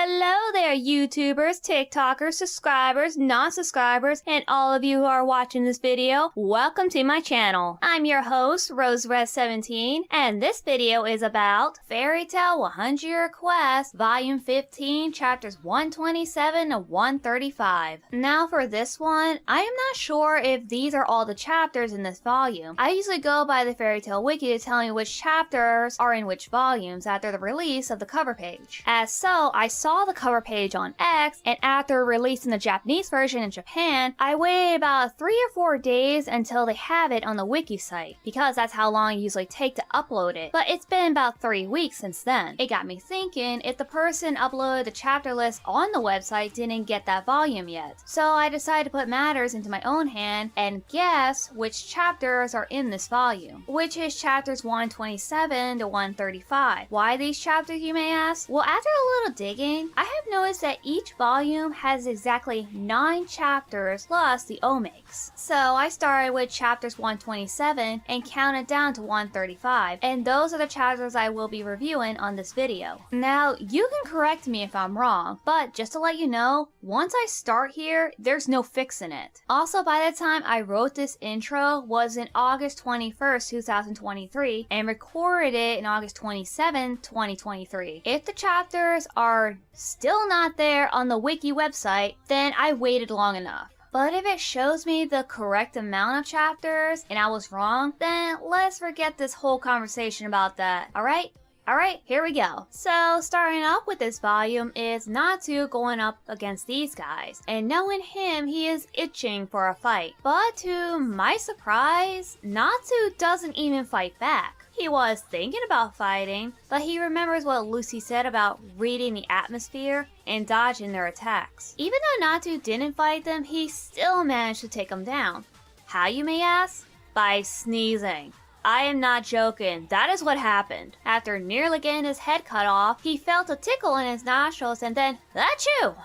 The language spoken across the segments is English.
Hello there, YouTubers, TikTokers, subscribers, non-subscribers, and all of you who are watching this video. Welcome to my channel. I'm your host, RoseRed17, and this video is about Fairy Tail 100 Year Quest, Volume 15, Chapters 127 to 135. Now for this one, I am not sure if these are all the chapters in this volume. I usually go by the Fairy Tail Wiki to tell me which chapters are in which volumes after the release of the cover page. As so, I saw the cover page on X, and after releasing the Japanese version in Japan, I waited about 3 or 4 days until they have it on the wiki site, because that's how long it usually takes to upload it. But it's been about 3 weeks since then. It got me thinking if the person uploaded the chapter list on the website didn't get that volume yet. So I decided to put matters into my own hand and guess which chapters are in this volume, which is chapters 127 to 135. Why these chapters, you may ask? Well, after a little digging, I have noticed that each volume has exactly 9 chapters plus the omics. So I started with chapters 127 and counted down to 135, and those are the chapters I will be reviewing on this video. Now, you can correct me if I'm wrong, but just to let you know, once I start here, there's no fixing it. Also, by the time I wrote this intro was in August 21st, 2023, and recorded it in August 27, 2023. If the chapters are still not there on the wiki website, then I waited long enough. But if it shows me the correct amount of chapters and I was wrong, then let's forget this whole conversation about that, alright? Alright, here we go. So, starting off with this volume is Natsu going up against these guys. And knowing him, he is itching for a fight. But to my surprise, Natsu doesn't even fight back. He was thinking about fighting, but he remembers what Lucy said about reading the atmosphere and dodging their attacks. Even though Natsu didn't fight them, he still managed to take them down. How, you may ask? By sneezing. I am not joking, that is what happened. After nearly getting his head cut off, he felt a tickle in his nostrils and then, achoo!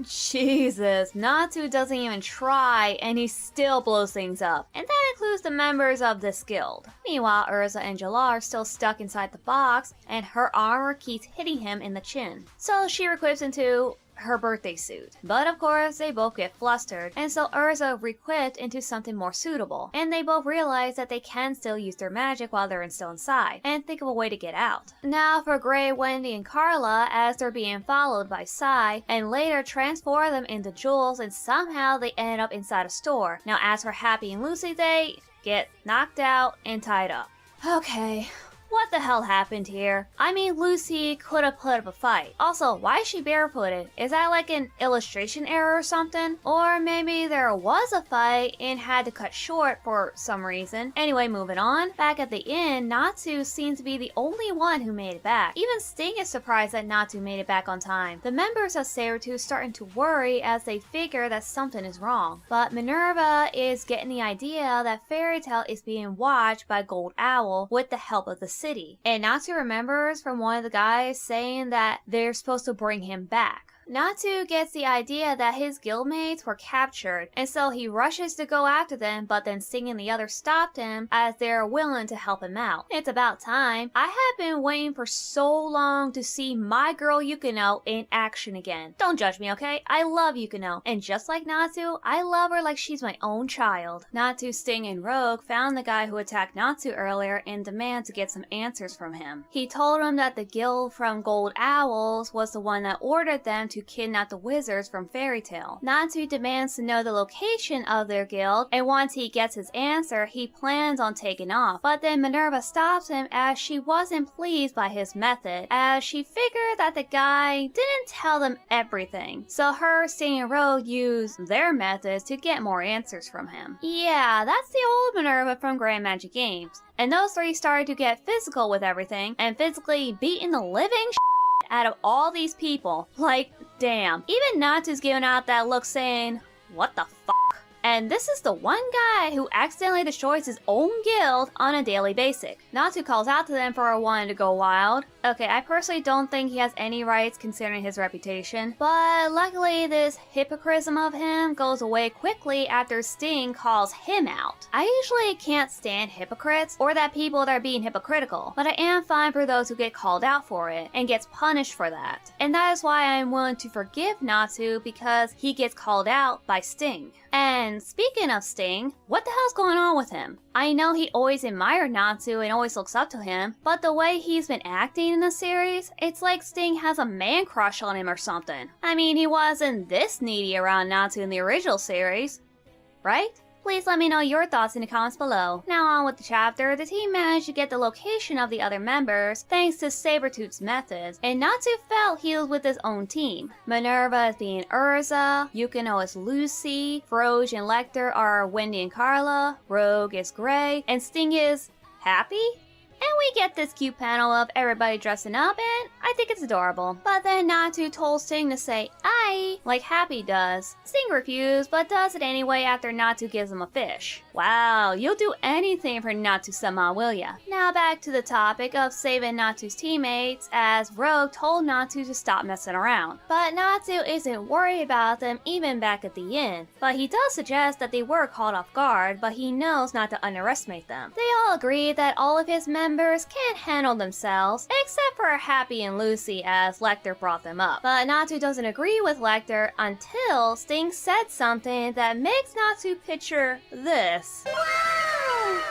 Jesus, Natsu doesn't even try and he still blows things up. And that includes the members of this guild. Meanwhile, Urza and Jala are still stuck inside the box and her armor keeps hitting him in the chin. So she equips into her birthday suit. But of course, they both get flustered, and so Urza re-equipped into something more suitable, and they both realize that they can still use their magic while they're still inside, and think of a way to get out. Now for Gray, Wendy, and Carla, as they're being followed by Sai, and later transform them into jewels, and somehow they end up inside a store. Now as for Happy and Lucy, they get knocked out and tied up. Okay. What the hell happened here? I mean, Lucy could have put up a fight. Also, why is she barefooted? Is that like an illustration error or something? Or maybe there was a fight and had to cut short for some reason. Anyway, moving on. Back at the inn, Natsu seems to be the only one who made it back. Even Sting is surprised that Natsu made it back on time. The members of Sabertooth starting to worry as they figure that something is wrong. But Minerva is getting the idea that Fairy Tail is being watched by Gold Owl with the help of the city. And Natsu remembers from one of the guys saying that they're supposed to bring him back. Natsu gets the idea that his guildmates were captured, and so he rushes to go after them, but then Sting and the others stopped him as they're willing to help him out. It's about time. I have been waiting for so long to see my girl Yukino in action again. Don't judge me, okay? I love Yukino, and just like Natsu, I love her like she's my own child. Natsu, Sting, and Rogue found the guy who attacked Natsu earlier and demand to get some answers from him. He told him that the guild from Gold Owls was the one that ordered them to kidnap the wizards from Fairy Tail. Natsu demands to know the location of their guild, and once he gets his answer, he plans on taking off. But then Minerva stops him as she wasn't pleased by his method, as she figured that the guy didn't tell them everything. So her, Sting, and Rogue use their methods to get more answers from him. Yeah, that's the old Minerva from Grand Magic Games. And those three started to get physical with everything, and physically beating the living out of all these people. Like, damn. Even Natsu's giving out that look saying, what the fuck? And this is the one guy who accidentally destroys his own guild on a daily basis. Natsu calls out to them for wanting to go wild. Okay, I personally don't think he has any rights considering his reputation, but luckily this hypocrism of him goes away quickly after Sting calls him out. I usually can't stand hypocrites or that people that are being hypocritical, but I am fine for those who get called out for it and gets punished for that. And that is why I'm willing to forgive Natsu because he gets called out by Sting. And speaking of Sting, what the hell's going on with him? I know he always admired Natsu and always looks up to him, but the way he's been acting in the series, it's like Sting has a man crush on him or something. I mean, he wasn't this needy around Natsu in the original series, right? Please let me know your thoughts in the comments below. Now on with the chapter, the team managed to get the location of the other members thanks to Sabretooth's methods, and Natsu felt he was with his own team. Minerva is being Urza, Yukino is Lucy, Froge and Lecter are Wendy and Carla, Rogue is Gray, and Sting is Happy? And we get this cute panel of everybody dressing up, and I think it's adorable. But then Natsu told Sting to say "ai" like Happy does. Sting refused, but does it anyway after Natsu gives him a fish. Wow, you'll do anything for Natsu-sama, will ya? Now back to the topic of saving Natsu's teammates, as Rogue told Natsu to stop messing around. But Natsu isn't worried about them even back at the end. But he does suggest that they were caught off guard, but he knows not to underestimate them. They all agree that all of his members can't handle themselves, except for Happy and Lucy as Lecter brought them up. But Natsu doesn't agree with Lecter until Sting said something that makes Natsu picture this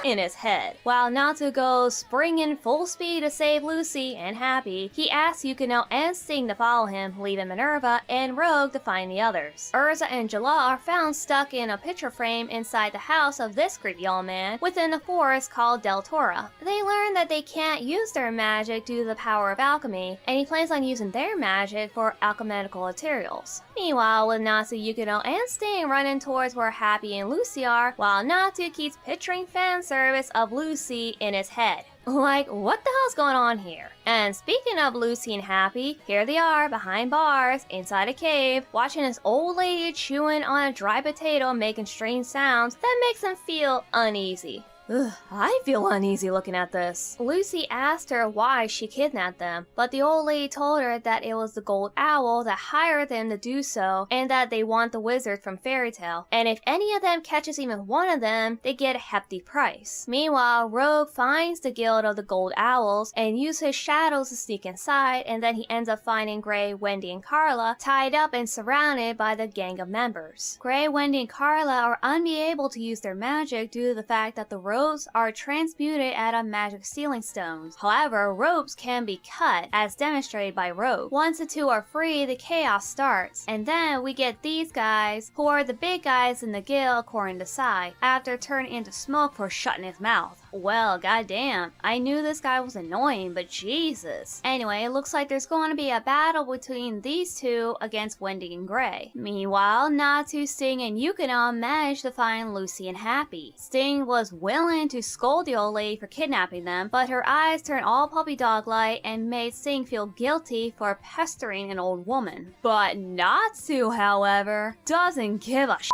in his head. While Natsu goes springing full speed to save Lucy and Happy, he asks Yukino and Sting to follow him, leaving Minerva and Rogue to find the others. Urza and Jala are found stuck in a picture frame inside the house of this creepy old man within a forest called Del Tora. They learn that they can't use their magic due to the power of alchemy, and he plans on using their magic for alchemical materials. Meanwhile, with Natsu, Yukino, and Sting running towards where Happy and Lucy are, while Natsu keeps picturing fan service of Lucy in his head. Like, what the hell's going on here? And speaking of Lucy and Happy, here they are behind bars, inside a cave, watching this old lady chewing on a dry potato making strange sounds that makes them feel uneasy. Ugh, I feel uneasy looking at this. Lucy asked her why she kidnapped them, but the old lady told her that it was the Gold Owl that hired them to do so, and that they want the wizard from Fairy Tale, and if any of them catches even one of them, they get a hefty price. Meanwhile, Rogue finds the Guild of the Gold Owls and uses his shadows to sneak inside, and then he ends up finding Gray, Wendy, and Carla tied up and surrounded by the gang of members. Gray, Wendy, and Carla are unable to use their magic due to the fact that the ropes are transmuted out of magic sealing stones. However, ropes can be cut, as demonstrated by Rogue. Once the two are free, the chaos starts, and then we get these guys, who are the big guys in the guild according to Sai, after turning into smoke for shutting his mouth. Well, goddamn, I knew this guy was annoying, but Jesus. Anyway, it looks like there's going to be a battle between these two against Wendy and Gray. Meanwhile, Natsu, Sting, and Yukino managed to find Lucy and Happy. Sting was willing to scold the old lady for kidnapping them, but her eyes turned all puppy dog-like and made Sting feel guilty for pestering an old woman. But Natsu, however, doesn't give a shit.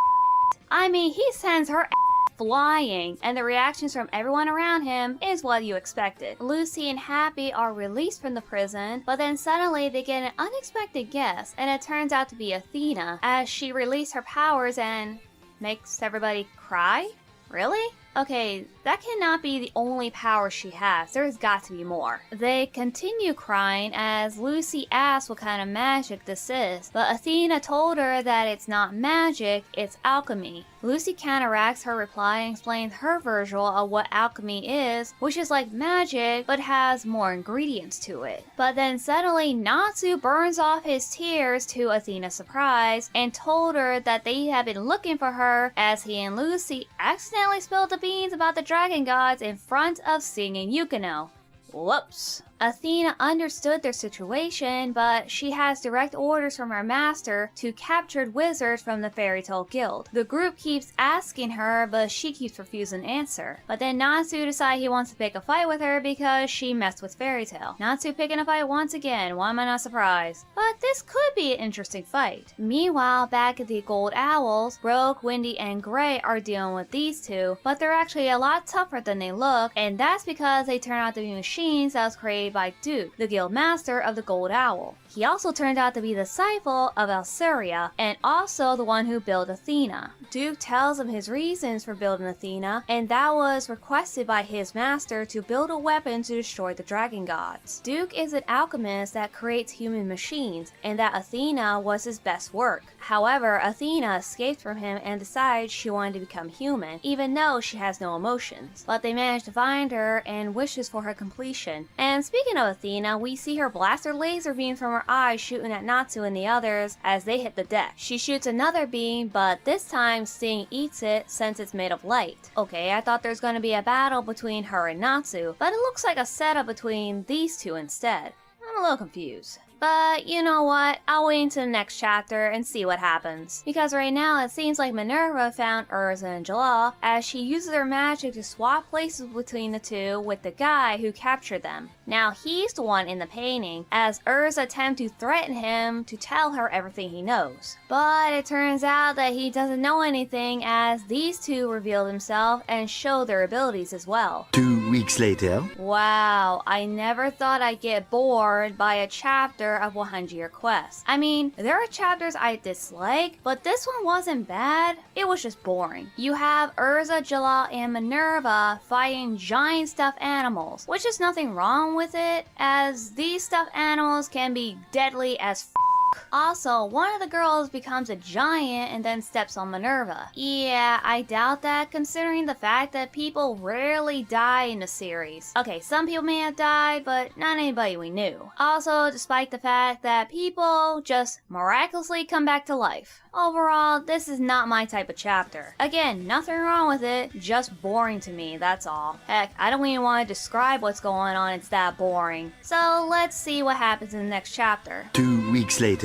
I mean, he sends her flying, and the reactions from everyone around him is what you expected. Lucy and Happy are released from the prison, but then suddenly they get an unexpected guest, and it turns out to be Athena, as she released her powers and makes everybody cry? Really? Okay, that cannot be the only power she has. There's got to be more. They continue crying as Lucy asks what kind of magic this is, but Athena told her that it's not magic, it's alchemy. Lucy counteracts her reply and explains her version of what alchemy is, which is like magic but has more ingredients to it. But then suddenly Natsu burns off his tears to Athena's surprise and told her that they had been looking for her as he and Lucy accidentally spilled the beans about the dragon gods in front of Sting and Yukino. Whoops. Athena understood their situation, but she has direct orders from her master to captured wizards from the Fairy Tale Guild. The group keeps asking her, but she keeps refusing to answer. But then Natsu decides he wants to pick a fight with her because she messed with Fairy Tale. Natsu picking a fight once again, why am I not surprised? But this could be an interesting fight. Meanwhile, back at the Gold Owls, Rogue, Wendy, and Gray are dealing with these two, but they're actually a lot tougher than they look, and that's because they turn out to be machines that was created played by Duke, the guild master of the Gold Owl. He also turned out to be the disciple of Alceria, and also the one who built Athena. Duke tells him his reasons for building Athena, and that was requested by his master to build a weapon to destroy the dragon gods. Duke is an alchemist that creates human machines, and that Athena was his best work. However, Athena escaped from him and decided she wanted to become human, even though she has no emotions. But they managed to find her and wishes for her completion. And speaking of Athena, we see her blast her laser beam from her eyes shooting at Natsu and the others as they hit the deck. She shoots another beam, but this time Sting eats it since it's made of light. Okay, I thought there's going to be a battle between her and Natsu, but it looks like a setup between these two instead. I'm a little confused. But you know what, I'll wait until the next chapter and see what happens. Because right now it seems like Minerva found Urza and Jalal as she uses her magic to swap places between the two with the guy who captured them. Now he's the one in the painting, as Urza attempts to threaten him to tell her everything he knows. But it turns out that he doesn't know anything, as these two reveal themselves and show their abilities as well. 2 weeks later. Wow, I never thought I'd get bored by a chapter of 100-year quest. I mean, there are chapters I dislike, but this one wasn't bad. It was just boring. You have Urza, Jalal, and Minerva fighting giant stuffed animals, which is nothing wrong with it, as these stuffed animals can be deadly as Also, one of the girls becomes a giant and then steps on Minerva. Yeah, I doubt that considering the fact that people rarely die in the series. Okay, some people may have died, but not anybody we knew. Also, despite the fact that people just miraculously come back to life. Overall, this is not my type of chapter. Again, nothing wrong with it, just boring to me, that's all. Heck, I don't even want to describe what's going on, it's that boring. So let's see what happens in the next chapter. 2 weeks later.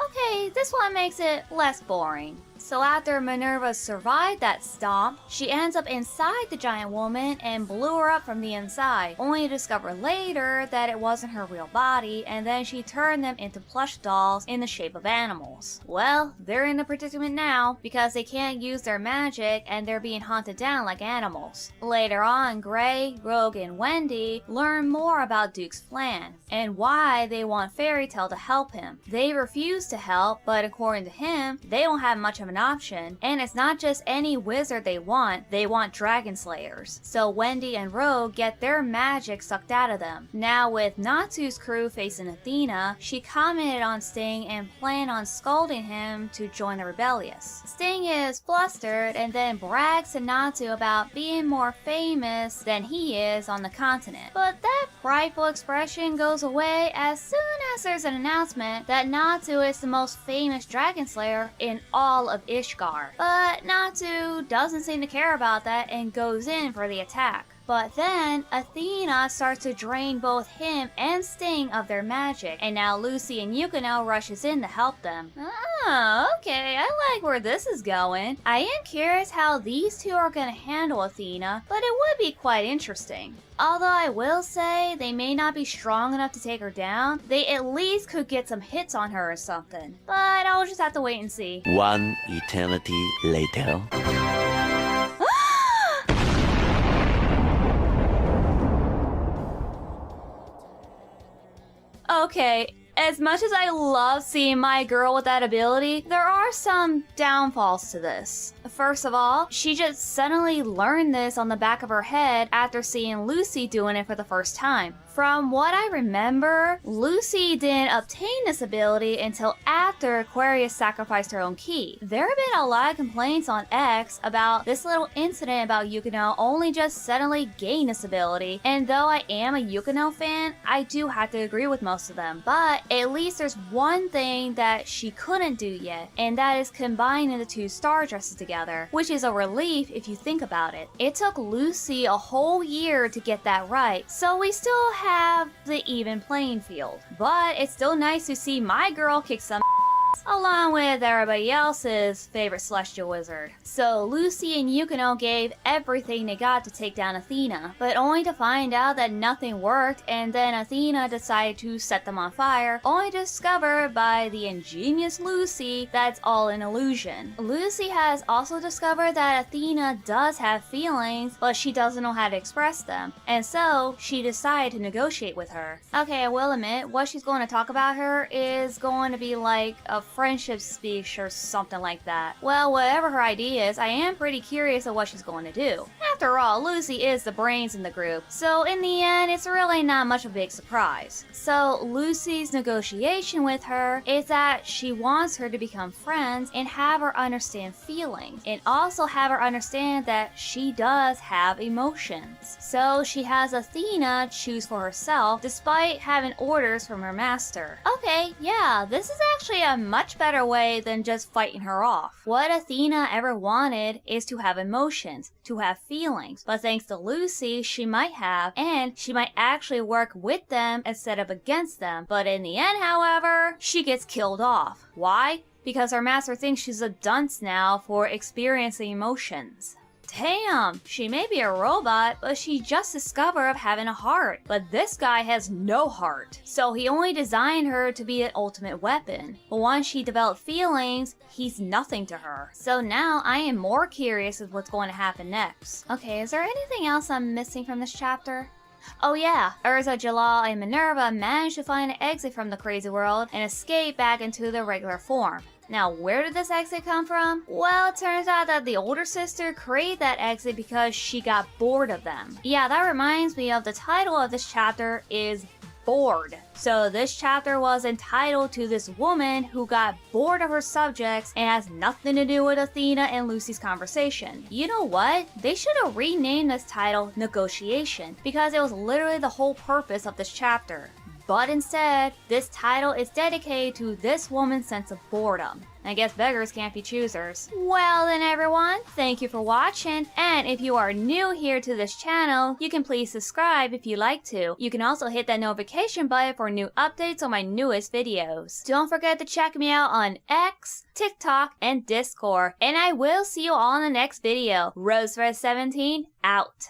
Okay, this one makes it less boring. So after Minerva survived that stomp, she ends up inside the giant woman and blew her up from the inside, only to discover later that it wasn't her real body, and then she turned them into plush dolls in the shape of animals. Well, they're in a predicament now, because they can't use their magic and they're being hunted down like animals. Later on, Gray, Rogue, and Wendy learn more about Duke's plan, and why they want Fairy Tail to help him. They refuse to help, but according to him, they don't have much of an option, and it's not just any wizard they want dragon slayers. So Wendy and Rogue get their magic sucked out of them. Now with Natsu's crew facing Athena, she commented on Sting and planned on scolding him to join the rebellious. Sting is flustered and then brags to Natsu about being more famous than he is on the continent. But that prideful expression goes away as soon as there's an announcement that Natsu is the most famous dragon slayer in all of Ishgard. But Natsu doesn't seem to care about that and goes in for the attack. But then, Athena starts to drain both him and Sting of their magic, and now Lucy and Yukino rushes in to help them. Oh, okay, I like where this is going. I am curious how these two are gonna handle Athena, but it would be quite interesting. Although I will say, they may not be strong enough to take her down, they at least could get some hits on her or something. But I'll just have to wait and see. 1 eternity later. Okay, as much as I love seeing my girl with that ability, there are some downfalls to this. First of all, she just suddenly learned this on the back of her head after seeing Lucy doing it for the first time. From what I remember, Lucy didn't obtain this ability until after Aquarius sacrificed her own key. There have been a lot of complaints on X about this little incident about Yukino only just suddenly gained this ability, and though I am a Yukino fan, I do have to agree with most of them. But at least there's one thing that she couldn't do yet, and that is combining the two star dresses together, which is a relief if you think about it. It took Lucy a whole year to get that right, so we still have the even playing field. But it's still nice to see my girl kick some along with everybody else's favorite celestial wizard. So Lucy and Yukino gave everything they got to take down Athena, but only to find out that nothing worked, and then Athena decided to set them on fire, only to discover by the ingenious Lucy that it's all an illusion. Lucy has also discovered that Athena does have feelings, but she doesn't know how to express them, and so she decided to negotiate with her. Okay, I will admit, what she's going to talk about her is going to be like a friendship speech or something like that. Well, whatever her idea is, I am pretty curious of what she's going to do. After all, Lucy is the brains in the group, so in the end, it's really not much of a big surprise. So Lucy's negotiation with her is that she wants her to become friends and have her understand feelings, and also have her understand that she does have emotions. So she has Athena choose for herself despite having orders from her master. Okay, yeah, this is actually a much better way than just fighting her off. What Athena ever wanted is to have emotions, to have feelings, but thanks to Lucy, she might have, and she might actually work with them instead of against them. But in the end, however, she gets killed off. Why? Because her master thinks she's a dunce now for experiencing emotions. Damn, she may be a robot, but she just discovered having a heart. But this guy has no heart, so he only designed her to be an ultimate weapon. But once she developed feelings, he's nothing to her. So now I am more curious of what's going to happen next. Okay, is there anything else I'm missing from this chapter? Oh yeah, Urza, Jalal, and Minerva managed to find an exit from the crazy world and escape back into their regular form. Now, where did this exit come from? Well, it turns out that the older sister created that exit because she got bored of them. Yeah, that reminds me of the title of this chapter is Bored. So this chapter was entitled to this woman who got bored of her subjects and has nothing to do with Athena and Lucy's conversation. You know what? They should have renamed this title Negotiation, because it was literally the whole purpose of this chapter. But instead, this title is dedicated to this woman's sense of boredom. I guess beggars can't be choosers. Well then everyone, thank you for watching, and if you are new here to this channel, you can please subscribe if you like to. You can also hit that notification button for new updates on my newest videos. Don't forget to check me out on X, TikTok, and Discord, and I will see you all in the next video. Rosefred17 out.